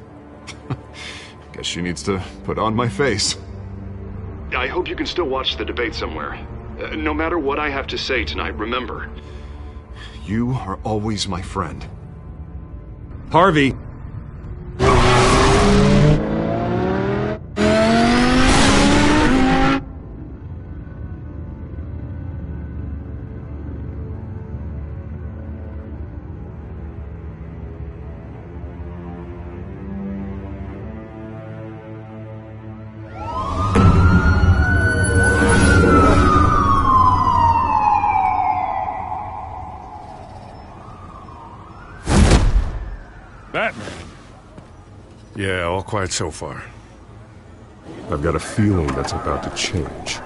Guess she needs to put on my face. I hope you can still watch the debate somewhere. No matter what I have to say tonight, remember, you are always my friend. Harvey! Batman? Yeah, all quiet so far. I've got a feeling that's about to change.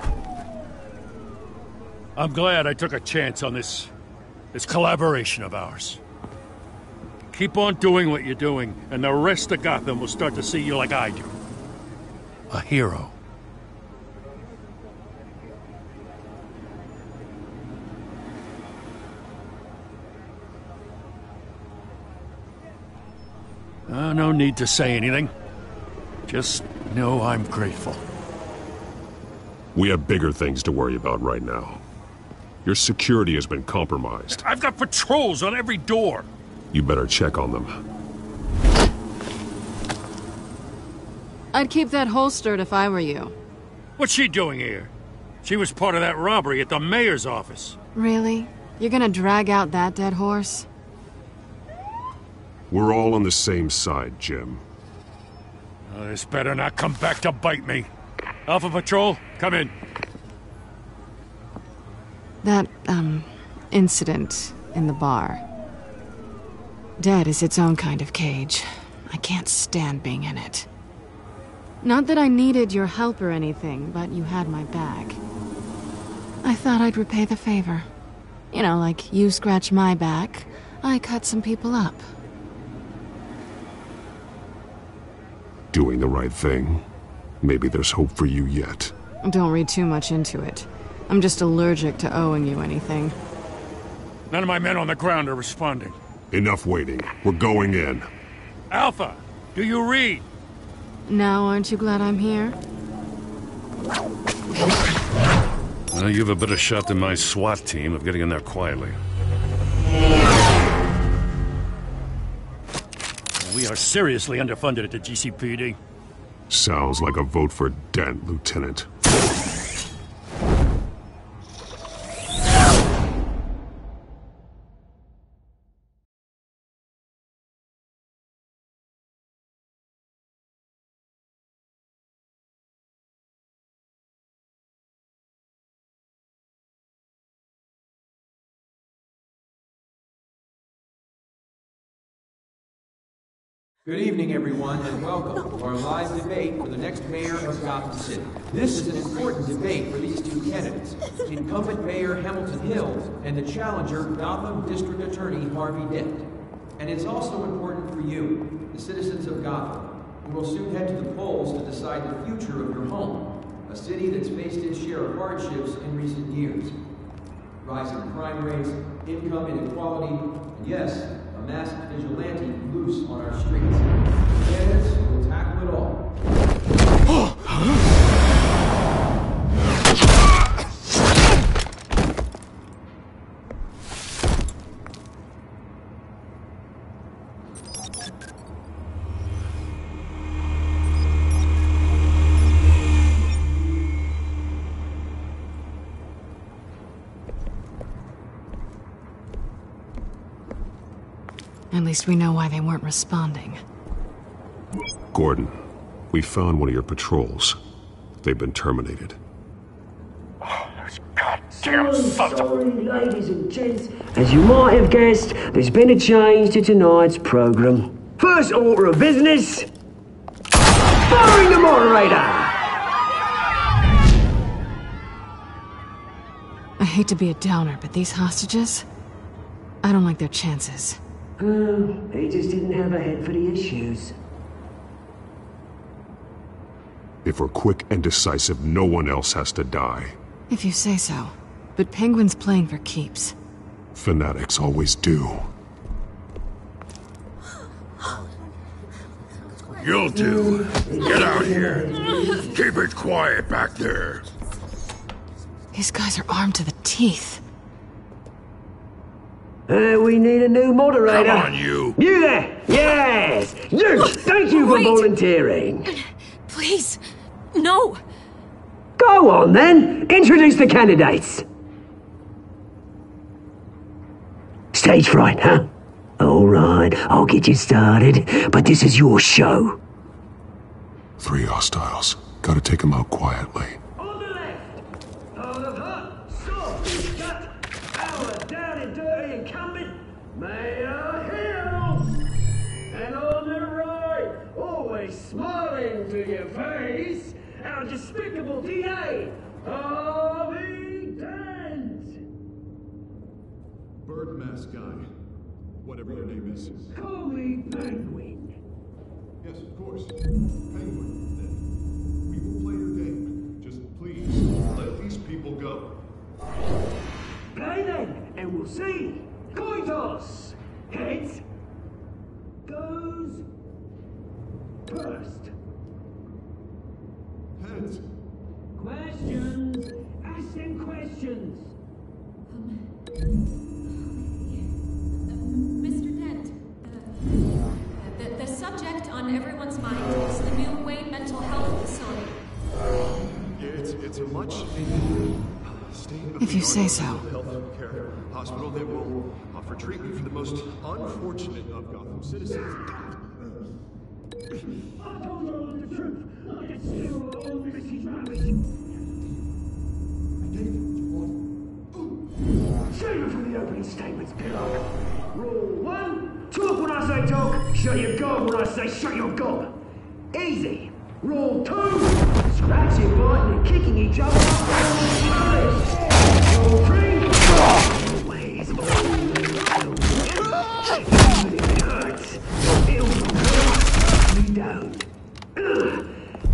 I'm glad I took a chance on this collaboration of ours. Keep on doing what you're doing, and the rest of Gotham will start to see you like I do. A hero. No need to say anything. Just know I'm grateful. We have bigger things to worry about right now. Your security has been compromised. I've got patrols on every door. You better check on them. I'd keep that holstered if I were you. What's she doing here? She was part of that robbery at the mayor's office. Really? You're gonna drag out that dead horse? We're all on the same side, Jim. This better not come back to bite me. Alpha Patrol, come in. That, incident in the bar. Dead is its own kind of cage. I can't stand being in it. Not that I needed your help or anything, but you had my back. I thought I'd repay the favor. You know, like you scratch my back, I cut some people up. Doing the right thing. Maybe there's hope for you yet. Don't read too much into it. I'm just allergic to owing you anything. None of my men on the ground are responding. Enough waiting. We're going in. Alpha, do you read? Now aren't you glad I'm here? Well, you have a better shot than my SWAT team of getting in there quietly. We are seriously underfunded at the GCPD. Sounds like a vote for Dent, Lieutenant. Good evening, everyone, and welcome to our live debate for the next mayor of Gotham City. This is an important debate for these two candidates, incumbent Mayor Hamilton Hill and the challenger, Gotham District Attorney Harvey Dent. And it's also important for you, the citizens of Gotham, who will soon head to the polls to decide the future of your home, a city that's faced its share of hardships in recent years. Rising crime rates, income inequality, and yes, a masked vigilante loose on our streets. Candidates will tackle it all. At least we know why they weren't responding. Gordon, we found one of your patrols. They've been terminated. Damn sorry, ladies and gents. As you might have guessed, there's been a change to tonight's program. First order of business, firing the moderator! I hate to be a downer, but these hostages, I don't like their chances. He just didn't have a head for the issues. If we're quick and decisive, no one else has to die. If you say so. But Penguin's playing for keeps. Fanatics always do. You'll do. Get out here. Keep it quiet back there. These guys are armed to the teeth. We need a new moderator. Come on, you. You there! Yes! You! Thank you for volunteering. Please, no! Go on, then. Introduce the candidates. Stage fright, huh? All right, I'll get you started, but this is your show. 3 hostiles. Gotta take them out quietly. On the left, on the hot, soft, gut, our down and dirty incumbent, Mayor Hill. And on the right, always smiling to your face, our despicable DA, Harvey Dent. Bird mask guy. Whatever your name is. Call me Penguin. Yes, of course. Penguin. Then we will play your game. Just please, let these people go. Play then, and we'll see. Coin toss. Heads goes first. Heads. Questions. Ask them questions. Mr. Dent, the subject on everyone's mind is the new Wayne Mental Health Facility. It's a much If you say so. health care hospital that will offer treatment for the most unfortunate of Gotham citizens. I told you all the truth. I can steal all Mrs. Rubbish. Save it for the opening statements, Pillock. Rule 1, talk when I say talk, shut your gob when I say shut your gob. Easy. Rule 2, scratching, biting and kicking each other. Rule 3, always. Even if it hurts, it'll hurt me down.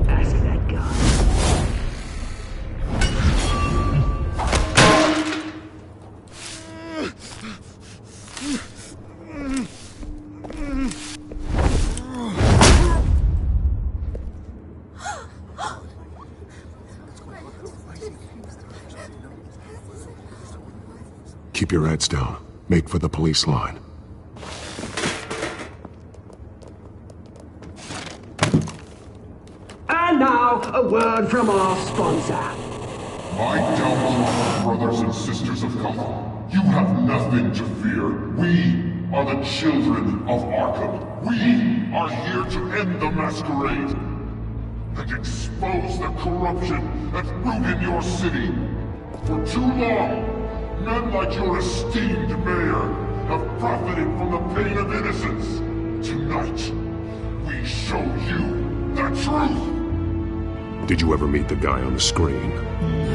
Ask that guy. Keep your heads down. Make for the police line. And now, a word from our sponsor. My downfall, brothers and sisters of Gotham. You have nothing to fear. We are the children of Arkham. We are here to end the masquerade and expose the corruption that's rooted in your city. For too long, men like your esteemed mayor have profited from the pain of innocence. Tonight, we show you the truth. Did you ever meet the guy on the screen?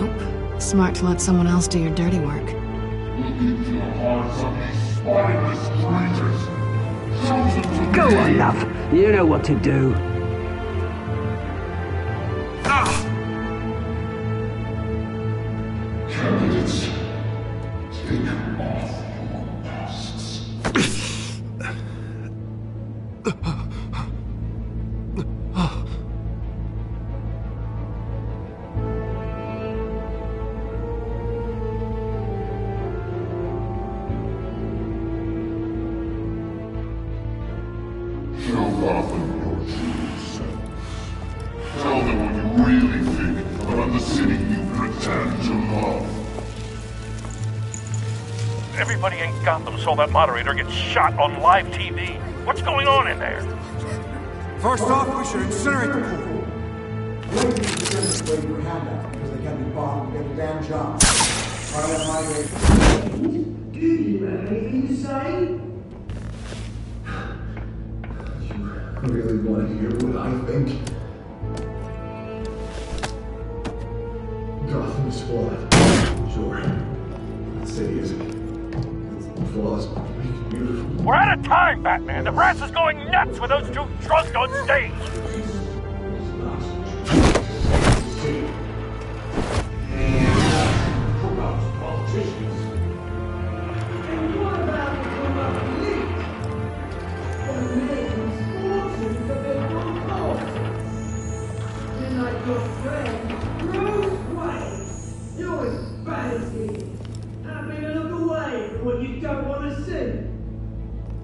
Nope. Smart to let someone else do your dirty work. Look into the hearts of these spineless creatures. Chosen to Go be on, love. You know what to do. candidates. Take off your masks. Show Gotham your true self. Tell them what you really think about the city you pretend to love. Everybody in Gotham saw that moderator get shot on live TV. What's going on in there? First off, we should incinerate the pool. Ladies are just waiting for handouts because they can't be bothered to get a damn job. Part of my way. Do you have anything to say? I really want to hear what I think. Gotham is flawed. Sure. The city isn't. Its flaws make it beautiful. We're out of time, Batman. The brass is going nuts with those two drunks on stage.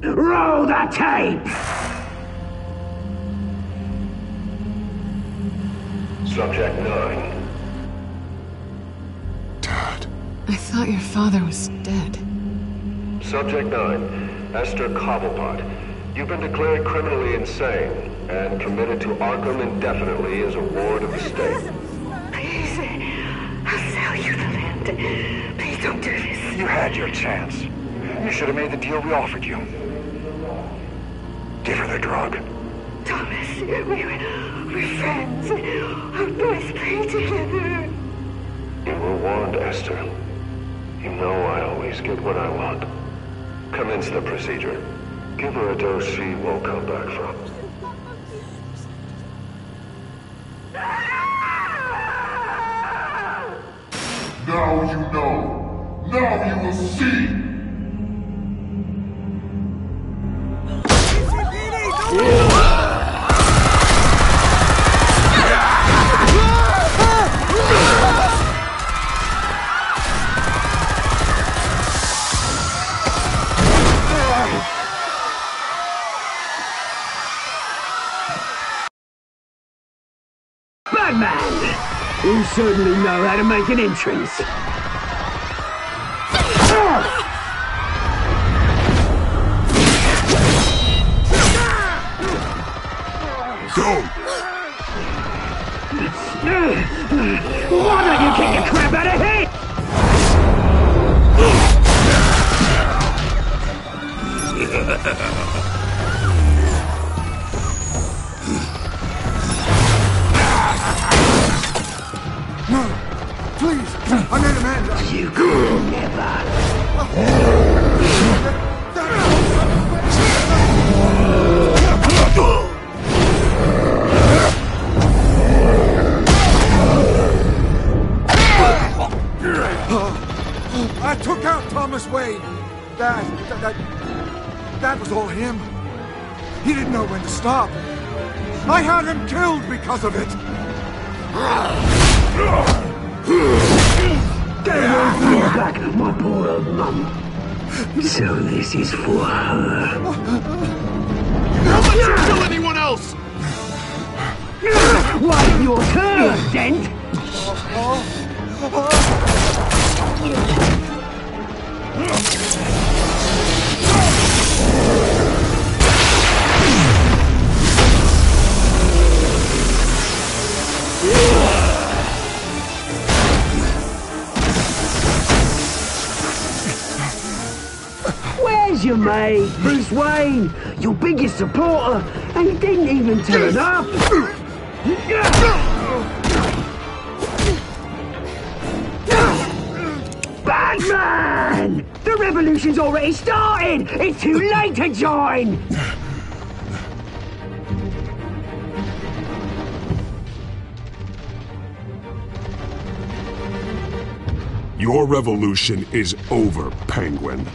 Roll the tape! Subject 9. I thought your father was dead. Subject 9, Esther Cobblepot. You've been declared criminally insane and committed to Arkham indefinitely as a ward of the state. Please, I'll sell you the land. Please don't do this. You had your chance. You should have made the deal we offered you. Give her the drug. Thomas, we're friends. Our boys play together. You were warned, Esther. You know I always get what I want. Commence the procedure. Give her a dose she won't come back from. Now you know. Now you will see. Batman! You certainly know how to make an entrance. Go! Why don't you kick the crap out of here? No! Please! I made Amanda! You could never! I took out Thomas Wayne. That was all him. He didn't know when to stop. I had him killed because of it. Get away from me back, my poor old mum. So this is for her. Don't let you kill anyone else! Why, your turn, Dent! Where's your mate, Bruce Wayne? Your biggest supporter, and he didn't even turn up! Batman! The revolution's already started! It's too late to join! Your revolution is over, Penguin.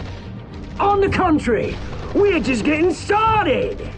On the contrary, we're just getting started!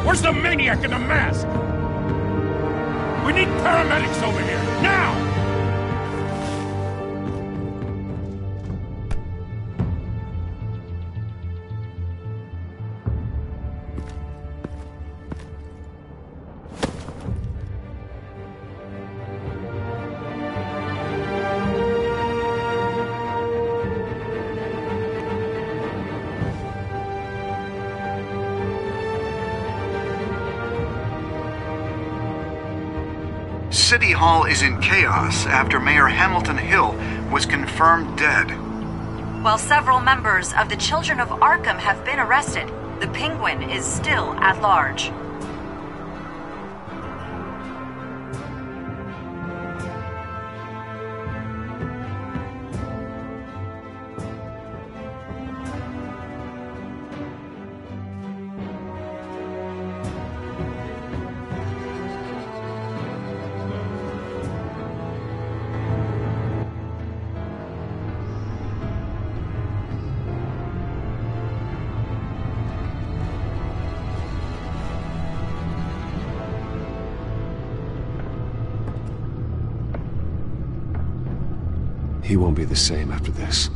Where's the maniac in the mask? We need paramedics over here, now! City Hall is in chaos after Mayor Hamilton Hill was confirmed dead. While several members of the Children of Arkham have been arrested, the Penguin is still at large. He won't be the same after this.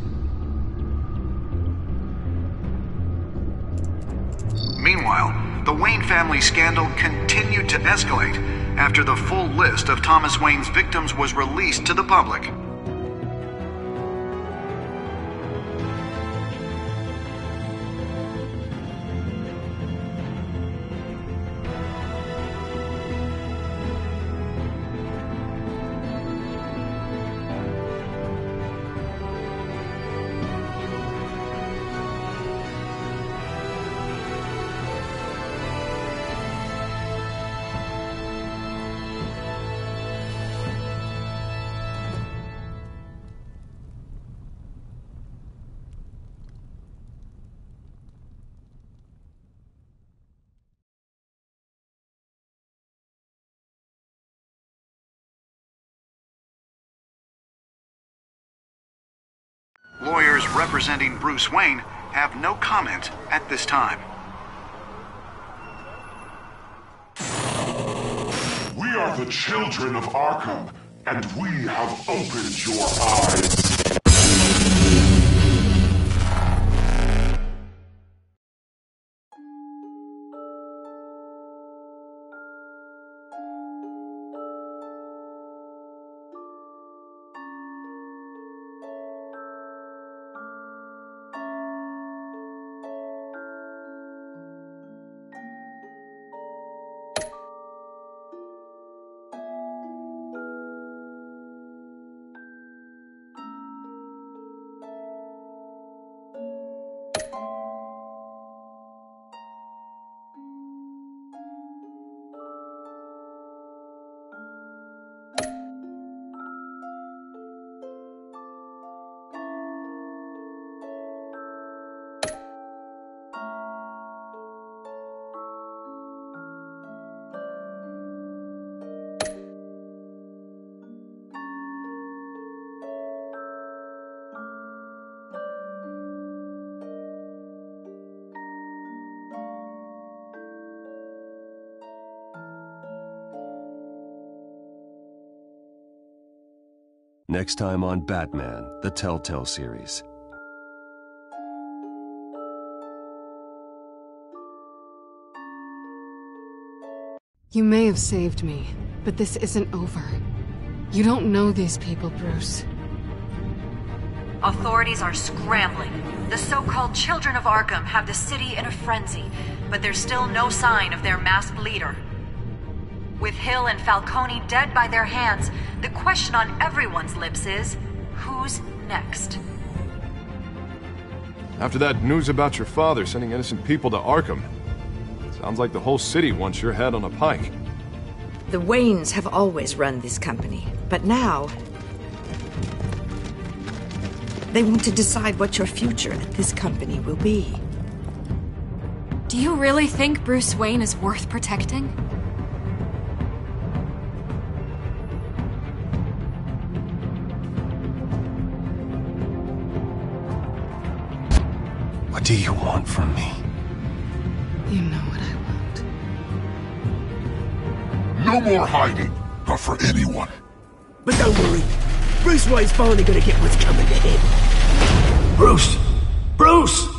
Meanwhile, the Wayne family scandal continued to escalate after the full list of Thomas Wayne's victims was released to the public. Lawyers representing Bruce Wayne have no comment at this time. We are the Children of Arkham, and we have opened your eyes. Next time on Batman, the Telltale series. You may have saved me, but this isn't over. You don't know these people, Bruce. Authorities are scrambling. The so-called Children of Arkham have the city in a frenzy, but there's still no sign of their masked leader. With Hill and Falcone dead by their hands, the question on everyone's lips is, who's next? After that news about your father sending innocent people to Arkham, sounds like the whole city wants your head on a pike. The Waynes have always run this company, but now they want to decide what your future at this company will be. Do you really think Bruce Wayne is worth protecting? What do you want from me? You know what I want. No more hiding. Not for anyone. But don't worry. Bruce Wayne's finally gonna get what's coming to him. Bruce! Bruce!